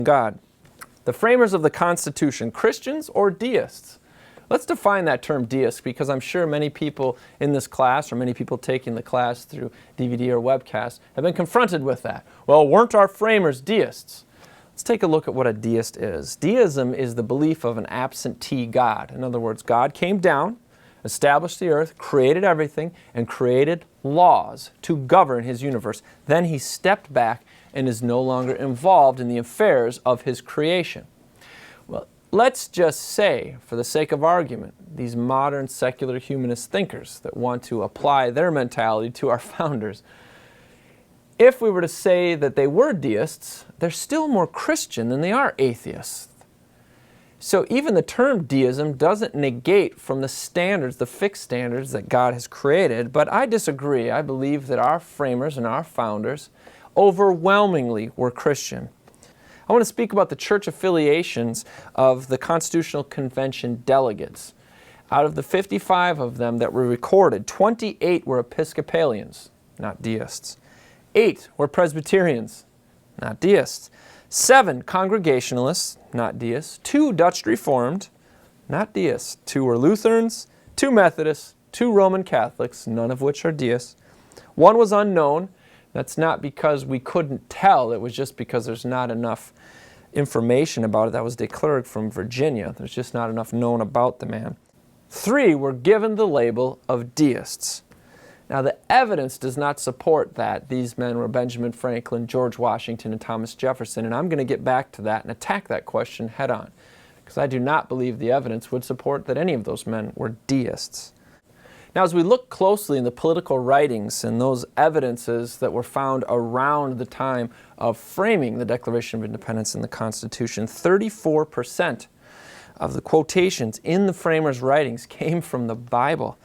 God. The framers of the Constitution, Christians or deists? Let's define that term deist, because I'm sure many people in this class, or many people taking the class through DVD or webcast, have been confronted with that. Well, weren't our framers deists? Let's take a look at what a deist is. Deism is the belief of an absentee God. In other words, God came down, established the earth, created everything, and created laws to govern His universe. Then He stepped back and is no longer involved in the affairs of His creation. Well, let's just say, for the sake of argument, these modern secular humanist thinkers that want to apply their mentality to our founders, if we were to say that they were deists, they're still more Christian than they are atheists. So even the term deism doesn't negate from the standards, the fixed standards that God has created, but I disagree. I believe that our framers and our founders overwhelmingly were Christian. I want to speak about the church affiliations of the Constitutional Convention delegates. Out of the 55 of them that were recorded, 28 were Episcopalians, not deists. 8 were Presbyterians, not deists. 7 Congregationalists, not deists. 2 Dutch Reformed, not deists. 2 were Lutherans, 2 Methodists, 2 Roman Catholics, none of which are deists. 1 was unknown. That's not because we couldn't tell, it was just because there's not enough information about it. That was declared from Virginia. There's just not enough known about the man. 3 were given the label of deists. Now the evidence does not support that these men were Benjamin Franklin, George Washington, and Thomas Jefferson, and I'm going to get back to that and attack that question head on, because I do not believe the evidence would support that any of those men were deists. Now, as we look closely in the political writings and those evidences that were found around the time of framing the Declaration of Independence and the Constitution, 34% of the quotations in the framers' writings came from the Bible.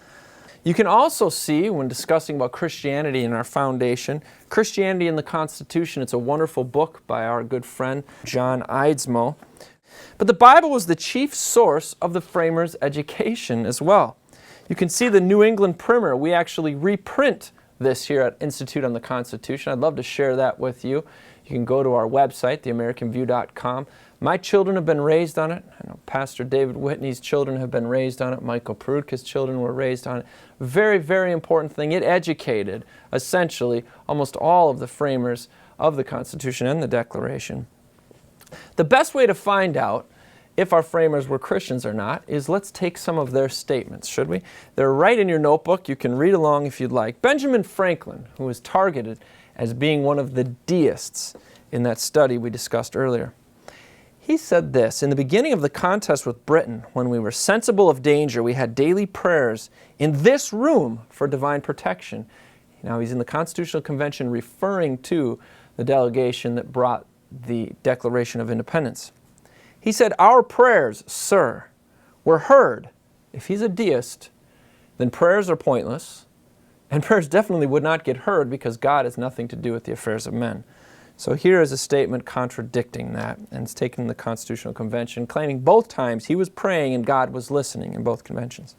You can also see, when discussing about Christianity in our foundation, Christianity in the Constitution, it's a wonderful book by our good friend John Eidsmoe. But the Bible was the chief source of the framers' education as well. You can see the New England Primer. We actually reprint this here at Institute on the Constitution. I'd love to share that with you. You can go to our website, theamericanview.com. My children have been raised on it. I know Pastor David Whitney's children have been raised on it. Michael Perutka's children were raised on it. Very, very important thing. It educated, essentially, almost all of the framers of the Constitution and the Declaration. The best way to find out if our framers were Christians or not is let's take some of their statements, should we? They're right in your notebook. You can read along if you'd like. Benjamin Franklin, who was targeted as being one of the deists in that study we discussed earlier. He said this: in the beginning of the contest with Britain, when we were sensible of danger, we had daily prayers in this room for divine protection. Now he's in the Constitutional Convention referring to the delegation that brought the Declaration of Independence. He said, our prayers, sir, were heard. If he's a deist, then prayers are pointless, and prayers definitely would not get heard because God has nothing to do with the affairs of men. So here is a statement contradicting that, and it's taken in the Constitutional Convention, claiming both times he was praying and God was listening in both conventions.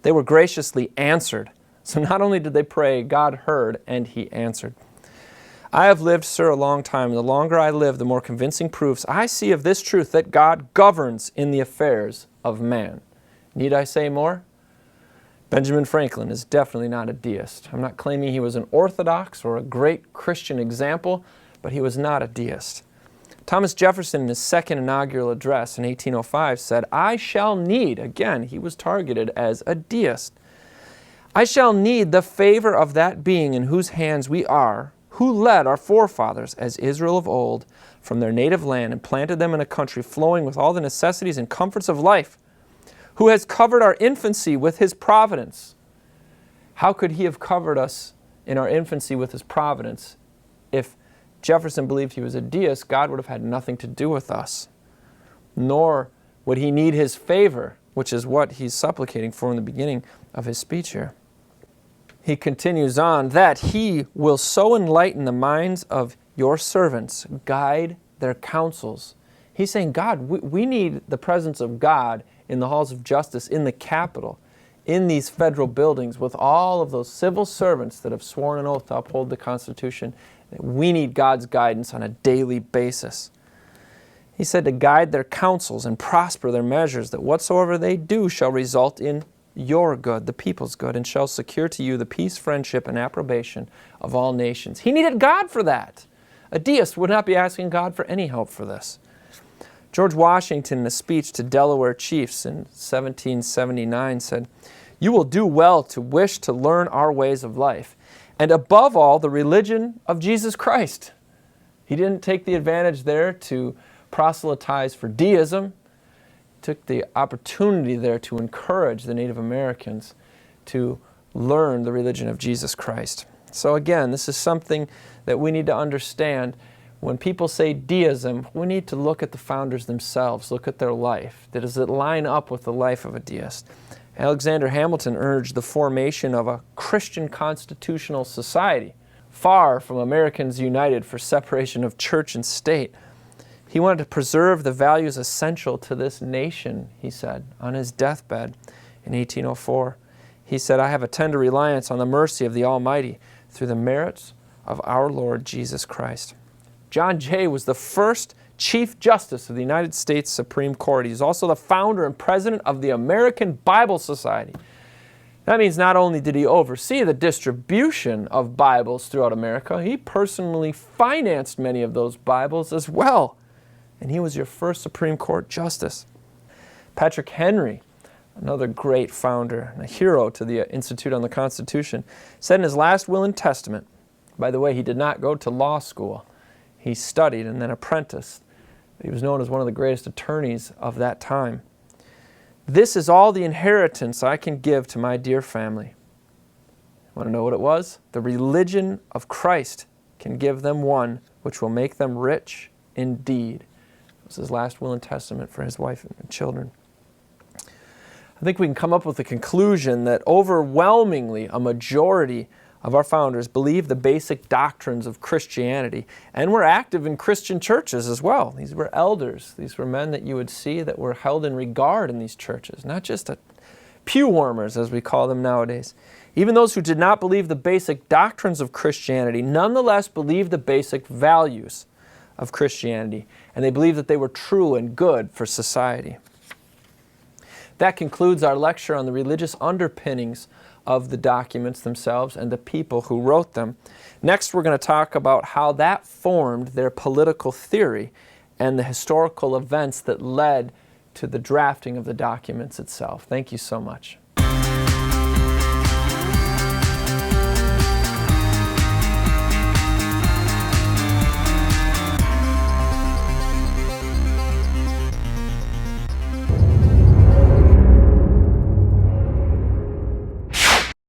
They were graciously answered. So not only did they pray, God heard and He answered. I have lived, sir, a long time, and the longer I live, the more convincing proofs I see of this truth, that God governs in the affairs of man. Need I say more? Benjamin Franklin is definitely not a deist. I'm not claiming he was an orthodox or a great Christian example, but he was not a deist. Thomas Jefferson, in his second inaugural address in 1805, said, I shall need, again, he was targeted as a deist, I shall need the favor of that being in whose hands we are, who led our forefathers, as Israel of old, from their native land and planted them in a country flowing with all the necessities and comforts of life, who has covered our infancy with His providence. How could He have covered us in our infancy with His providence? If Jefferson believed he was a deist, God would have had nothing to do with us. Nor would He need His favor, which is what he's supplicating for in the beginning of his speech here. He continues on, that He will so enlighten the minds of your servants, guide their counsels. He's saying, God, we need the presence of God in the halls of justice, in the Capitol, in these federal buildings, with all of those civil servants that have sworn an oath to uphold the Constitution. We need God's guidance on a daily basis. He said to guide their counsels and prosper their measures, that whatsoever they do shall result in your good, the people's good, and shall secure to you the peace, friendship, and approbation of all nations. He needed God for that. A deist would not be asking God for any help for this. George Washington, in a speech to Delaware chiefs in 1779, said, "You will do well to wish to learn our ways of life, and above all, the religion of Jesus Christ." He didn't take the advantage there to proselytize for deism. He took the opportunity there to encourage the Native Americans to learn the religion of Jesus Christ. So again, this is something that we need to understand. When people say deism, we need to look at the founders themselves, look at their life. Does it line up with the life of a deist? Alexander Hamilton urged the formation of a Christian constitutional society, far from Americans united for separation of church and state. He wanted to preserve the values essential to this nation, he said, on his deathbed in 1804. He said, "I have a tender reliance on the mercy of the Almighty through the merits of our Lord Jesus Christ." John Jay was the first Chief Justice of the United States Supreme Court. He's also the founder and president of the American Bible Society. That means not only did he oversee the distribution of Bibles throughout America, he personally financed many of those Bibles as well. And he was your first Supreme Court Justice. Patrick Henry, another great founder and a hero to the Institute on the Constitution, said in his last will and testament, by the way, he did not go to law school. He studied and then apprenticed. He was known as one of the greatest attorneys of that time. "This is all the inheritance I can give to my dear family." Want to know what it was? The religion of Christ can give them one which will make them rich indeed. It was his last will and testament for his wife and children. I think we can come up with a conclusion that overwhelmingly a majority of our founders believed the basic doctrines of Christianity and were active in Christian churches as well. These were elders. These were men that you would see that were held in regard in these churches, not just pew warmers, as we call them nowadays. Even those who did not believe the basic doctrines of Christianity nonetheless believed the basic values of Christianity, and they believed that they were true and good for society. That concludes our lecture on the religious underpinnings of the documents themselves and the people who wrote them. Next, we're going to talk about how that formed their political theory and the historical events that led to the drafting of the documents itself. Thank you so much.